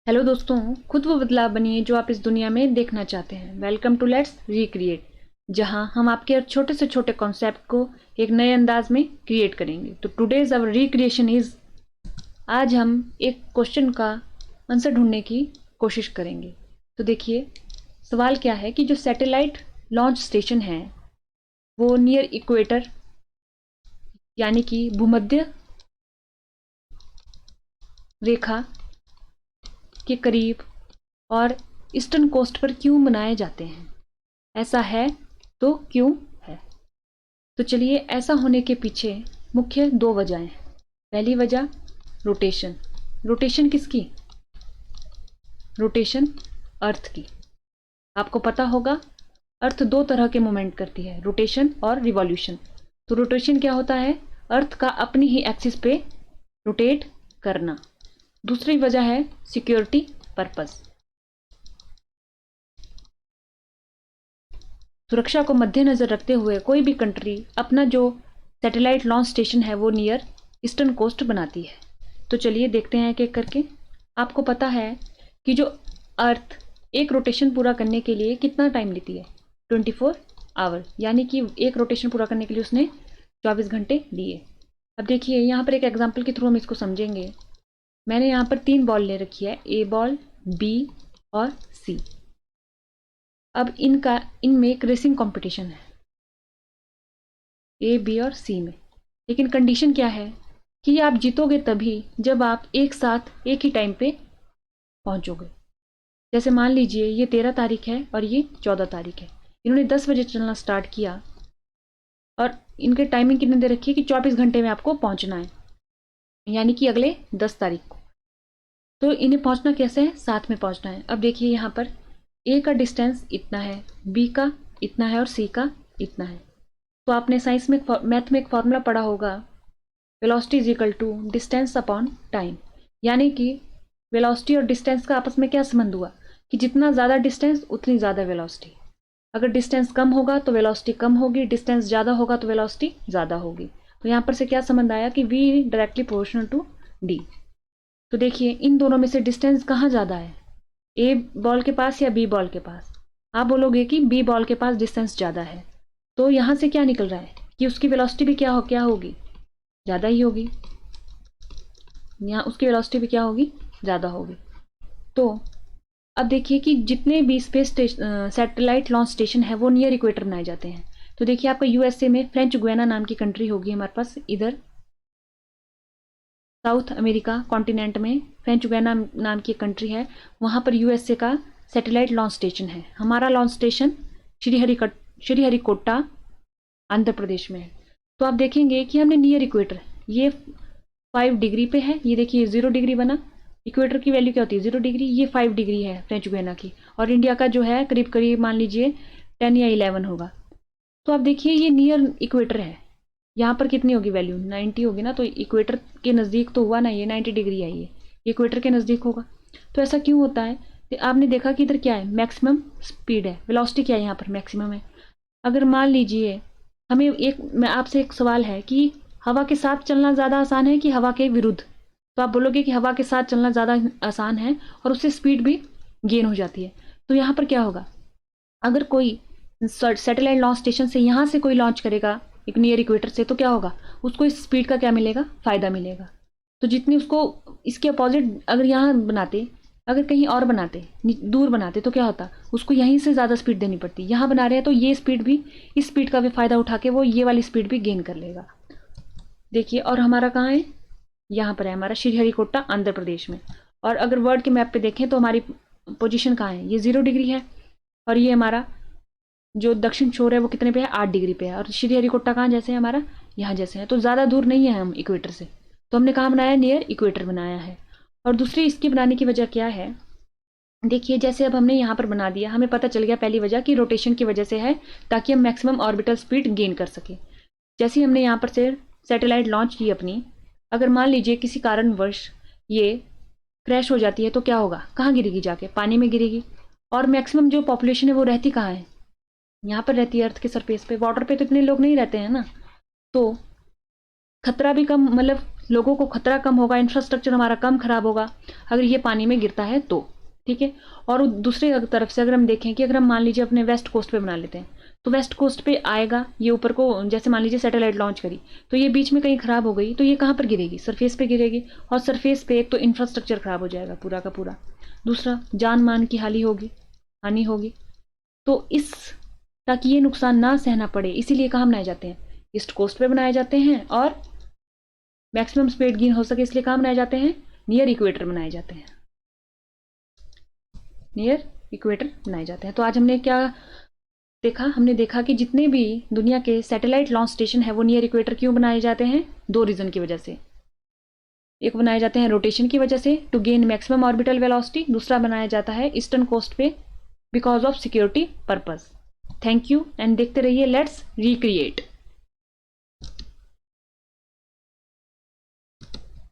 Hello दोस्तों, खुद वो बदलाव बनिए जो आप इस दुनिया में देखना चाहते हैं। वेलकम टू लेट्स रिक्रिएट, जहां हम आपके छोटे से छोटे कॉन्सेप्ट को एक नए अंदाज में क्रिएट करेंगे। तो टुडेज अवर रिक्रिएशन इज, आज हम एक क्वेश्चन का आंसर ढूंढने की कोशिश करेंगे। तो देखिए, सवाल क्या है कि जो सैटेलाइट लॉन्च स्टेशन है वो नियर इक्वेटर यानी कि भूमध्य रेखा के करीब और ईस्टर्न कोस्ट पर क्यों बनाए जाते हैं? ऐसा है तो क्यों है? तो चलिए, ऐसा होने के पीछे मुख्य दो वजहें हैं। पहली वजह रोटेशन। रोटेशन किसकी? रोटेशन अर्थ की। आपको पता होगा, अर्थ दो तरह के मूवमेंट करती है, रोटेशन और रिवॉल्यूशन। तो रोटेशन क्या होता है? अर्थ का अपनी ही एक्सिस पे रोटेट करना। दूसरी वजह है सिक्योरिटी पर्पस। सुरक्षा को मद्देनजर रखते हुए कोई भी कंट्री अपना जो सैटेलाइट लॉन्च स्टेशन है वो नियर ईस्टर्न कोस्ट बनाती है। तो चलिए देखते हैं एक एक करके। आपको पता है कि जो अर्थ एक रोटेशन पूरा करने के लिए कितना टाइम लेती है? 24 आवर, यानी कि एक रोटेशन पूरा करने के लिए उसने 24 घंटे लिए। अब देखिए, यहाँ पर एक एग्जाम्पल के थ्रू हम इसको समझेंगे। मैंने यहाँ पर 3 बॉल ले रखी है, ए बॉल, बी और सी। अब इनमें एक रेसिंग कंपटीशन है, ए, बी और सी में। लेकिन कंडीशन क्या है कि आप जीतोगे तभी जब आप एक साथ एक ही टाइम पे पहुंचोगे। जैसे मान लीजिए ये 13 तारीख है और ये 14 तारीख है। इन्होंने 10 बजे चलना स्टार्ट किया और इनके टाइमिंग कितने दे रखी है कि 24 घंटे में आपको पहुंचना है, यानी कि अगले 10 तारीख को। तो इन्हें पहुंचना कैसे है? साथ में पहुंचना है। अब देखिए, यहाँ पर ए का डिस्टेंस इतना है, बी का इतना है और सी का इतना है। तो आपने साइंस में मैथ में एक फॉर्मूला पढ़ा होगा, velocity is equal to distance upon time. यानी कि वेलोसिटी और डिस्टेंस का आपस में क्या संबंध हुआ कि जितना ज़्यादा डिस्टेंस उतनी ज़्यादा वेलोसिटी। अगर डिस्टेंस कम होगा तो वेलोसिटी कम होगी, डिस्टेंस ज़्यादा होगा तो वेलोसिटी ज़्यादा होगी। तो यहाँ पर से क्या संबंध आया कि we directly proportional to D. तो देखिए, इन दोनों में से डिस्टेंस कहाँ ज़्यादा है, ए बॉल के पास या बी बॉल के पास? आप बोलोगे कि बी बॉल के पास डिस्टेंस ज़्यादा है। तो यहाँ से क्या निकल रहा है कि उसकी वेलोसिटी भी क्या होगी? ज़्यादा ही होगी। यहाँ उसकी वेलोसिटी भी क्या होगी? ज़्यादा होगी। तो अब देखिए कि जितने भी स्पेस सैटेलाइट लॉन्च स्टेशन है वो नियर इक्वेटर बनाए जाते हैं। तो देखिए, आपका यूएसए में फ्रेंच गुयाना नाम की कंट्री होगी हमारे पास। इधर साउथ अमेरिका कॉन्टिनेंट में फ्रेंच गुयाना नाम की कंट्री है, वहाँ पर यूएसए का सैटेलाइट लॉन्च स्टेशन है। हमारा लॉन्च स्टेशन श्रीहरिकोटा आंध्र प्रदेश में है। तो आप देखेंगे कि हमने नियर इक्वेटर, ये 5 डिग्री पे है, ये देखिए 0 डिग्री बना। इक्वेटर की वैल्यू क्या होती है? 0 डिग्री। ये 5 डिग्री है फ्रेंच गुयाना की, और इंडिया का जो है करीब करीब मान लीजिए 10 या 11 होगा। तो आप देखिए, ये नियर इक्वेटर है। यहाँ पर कितनी होगी वैल्यू? 90 होगी ना। तो इक्वेटर के नज़दीक तो हुआ ना, ये 90 डिग्री आई है, इक्वेटर के नज़दीक होगा। तो ऐसा क्यों होता है? तो आपने देखा कि इधर क्या है? मैक्सिमम स्पीड है। वेलोसिटी क्या है? यहाँ पर मैक्सिमम है। अगर मान लीजिए हमें मैं आपसे एक सवाल है कि हवा के साथ चलना ज़्यादा आसान है कि हवा के विरुद्ध? तो आप बोलोगे कि हवा के साथ चलना ज़्यादा आसान है और उससे स्पीड भी गेन हो जाती है। तो यहाँ पर क्या होगा? अगर कोई सैटेलाइट लॉन्च स्टेशन से यहाँ से कोई लॉन्च करेगा एक नियर इक्वेटर से, तो क्या होगा? उसको इस स्पीड का क्या मिलेगा? फ़ायदा मिलेगा। तो जितनी उसको इसके अपोजिट अगर यहाँ बनाते, अगर कहीं और बनाते, दूर बनाते, तो क्या होता? उसको यहीं से ज़्यादा स्पीड देनी पड़ती। यहाँ बना रहे हैं तो ये स्पीड भी, इस स्पीड का भी फ़ायदा उठा के वो ये वाली स्पीड भी गेन कर लेगा। देखिए, और हमारा कहाँ है? यहाँ पर है हमारा श्रीहरिकोटा आंध्र प्रदेश में। और अगर वर्ल्ड के मैप पे देखें तो हमारी पोजीशन कहाँ है? ये 0 डिग्री है, और ये हमारा जो दक्षिण छोर है वो कितने पे है? 8 डिग्री पे है। और श्रीहरिकोटा कहाँ जैसे है हमारा? यहाँ जैसे है। तो ज़्यादा दूर नहीं है हम इक्वेटर से। तो हमने कहाँ बनाया? नियर इक्वेटर बनाया है। और दूसरी इसकी बनाने की वजह क्या है? देखिए, जैसे अब हमने यहाँ पर बना दिया, हमें पता चल गया पहली वजह कि रोटेशन की वजह से है, ताकि हम मैक्सिमम ऑर्बिटल स्पीड गेन कर सके। जैसे ही हमने यहाँ पर से सैटेलाइट लॉन्च की अपनी, अगर मान लीजिए किसी कारणवश ये क्रैश हो जाती है तो क्या होगा? कहाँ गिरेगी? जाके पानी में गिरेगी। और मैक्सिमम जो पॉपुलेशन है वो रहती कहाँ है? यहाँ पर रहती है, अर्थ के सरफेस पे। वाटर पे तो इतने लोग नहीं रहते हैं ना। तो खतरा भी कम, मतलब लोगों को खतरा कम होगा, इंफ्रास्ट्रक्चर हमारा कम खराब होगा अगर ये पानी में गिरता है तो, ठीक है। और दूसरी तरफ से अगर हम देखें कि अगर हम मान लीजिए अपने वेस्ट कोस्ट पे बना लेते हैं, तो वेस्ट कोस्ट पे आएगा ये ऊपर को, जैसे मान लीजिए सैटेलाइट लॉन्च करी तो ये बीच में कहीं खराब हो गई तो ये कहाँ पर गिरेगी, सरफेस पे गिरेगी, और सरफेस पे एक तो इंफ्रास्ट्रक्चर खराब हो जाएगा पूरा का पूरा, दूसरा जान मान की हानि होगी। तो इस ताकि ये नुकसान ना सहना पड़े इसीलिए कहाँ बनाए जाते हैं, ईस्ट कोस्ट पे बनाए जाते हैं, और मैक्सिमम स्पीड गेन हो सके इसलिए कहाँ बनाए जाते हैं, नियर इक्वेटर बनाए जाते हैं, नियर इक्वेटर बनाए जाते हैं। तो आज हमने क्या देखा, हमने देखा कि जितने भी दुनिया के सैटेलाइट लॉन्च स्टेशन है वो नियर इक्वेटर क्यों बनाए जाते हैं, दो रीजन की वजह से। एक बनाए जाते हैं रोटेशन की वजह से to gain maximum orbital velocity, दूसरा बनाया जाता है ईस्टर्न कोस्ट पे because of security purpose. Thank you and देखते रहिए लेट्स रिक्रिएट।